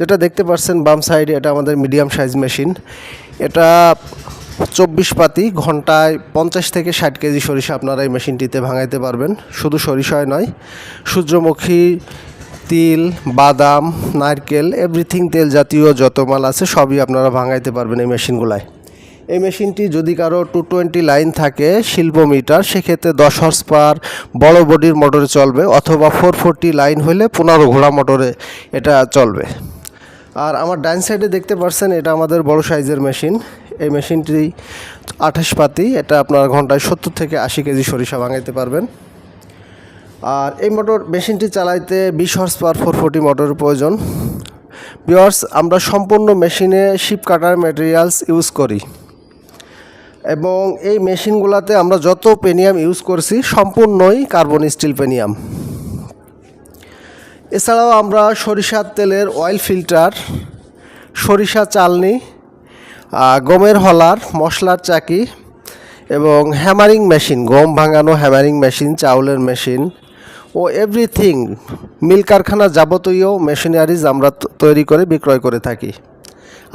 যেটা দেখতে পাচ্ছেন বাম সাইডে, এটা আমাদের মিডিয়াম সাইজ মেশিন। এটা 24 পাতি, ঘন্টায় 50 থেকে 60 কেজি সরিষা আপনারা এই মেশিনটিতে ভাঙাইতে পারবেন। শুধু সরিষায় নয়, সূর্যমুখী, তিল, বাদাম, নারকেল, এভরিথিং তেল জাতীয় যত মাল আছে সবই আপনারা ভাঙাইতে পারবেন এই মেশিনগুলায়। এই মেশিনটি যদি কারো 220 লাইন থাকে শিল্প মিটার, সেক্ষেত্রে 10 হর্স পাওয়ার বড় বডির মোটরে চলবে, অথবা 440 লাইন হলে 15 ঘোড়া মোটরে এটা চলবে। আর আমার ডাইন সাইডে দেখতে পাচ্ছেন, এটা আমাদের বড় সাইজের মেশিন। এই মেশিনটি 28 পাতি, এটা আপনার ঘন্টায় 70 থেকে 80 কেজি সরিষা ভাঙাইতে পারবেন। আর এই মেশিনটি চালাইতে 20 হর্স পাওয়ার 440 মোটরের প্রয়োজন। ভিউয়ার্স, আমরা সম্পূর্ণ মেশিনে শিপ কাটার ম্যাটেরিয়ালস ইউজ করি, এবং এই মেশিনগুলোতে আমরা যত পেনিয়াম ইউজ করছি সম্পূর্ণই কার্বন স্টিল পেনিয়াম। এছাড়াও আমরা সরিষার তেলের অয়েল ফিল্টার, সরিষা চালনি, গমের হলার, মশলার চাকি এবং হ্যামারিং মেশিন, গম ভাঙানো হ্যামারিং মেশিন, চাউলের মেশিন ও এভরিথিং মিল কারখানা যাবতীয় মেশিনারিজ আমরা তৈরি করে বিক্রয় করে থাকি।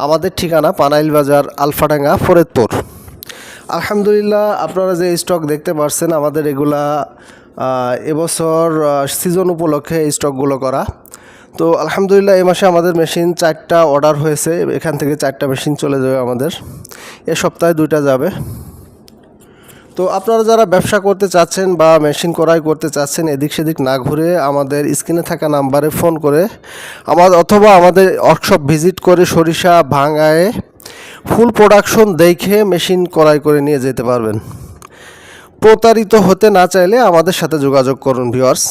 আমাদের ঠিকানা পানাইল বাজার, আলফাডাঙ্গা, ফরিদপুর। আলহামদুলিল্লাহ, আপনারা যে স্টক দেখতে পাচ্ছেন আমাদের এগুলা এবছর সিজন উপলক্ষে এই স্টকগুলো করা। তো আলহামদুলিল্লাহ, এই মাসে আমাদের মেশিন 4টা অর্ডার হয়েছে। এখান থেকে 4টা মেশিন চলে যাবে আমাদের, এ সপ্তাহে 2টা যাবে। তো আপনারা যারা ব্যবসা করতে চাচ্ছেন বা মেশিন ক্রয় করতে চাচ্ছেন, এদিক সেদিক না ঘুরে আমাদের স্ক্রিনে থাকা নাম্বারে ফোন করে অথবা আমাদের ওয়ার্কশপ ভিজিট করে সরিষা ভাঙায় ফুল প্রোডাকশন দেখে মেশিন ক্রয় করে নিয়ে যেতে পারবেন। প্রতারিত হতে না চাইলে আমাদের সাথে যোগাযোগ করুন ভিউয়ার্স।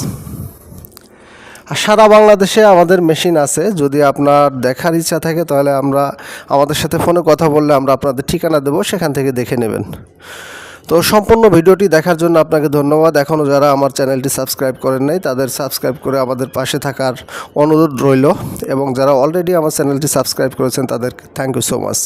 আর সারা বাংলাদেশে আমাদের মেশিন আছে। যদি আপনার দেখার ইচ্ছা থাকে তাহলে আমাদের সাথে ফোনে কথা বললে আমরা আপনাদের ঠিকানা দেবো, সেখান থেকে দেখে নেবেন। তো সম্পূর্ণ ভিডিওটি দেখার জন্য আপনাকে ধন্যবাদ। এখনও যারা আমার চ্যানেলটি সাবস্ক্রাইব করেন নাই তাদের সাবস্ক্রাইব করে আমাদের পাশে থাকার অনুরোধ রইল, এবং যারা অলরেডি আমার চ্যানেলটি সাবস্ক্রাইব করেছেন তাদেরকে থ্যাংক ইউ সো মাচ।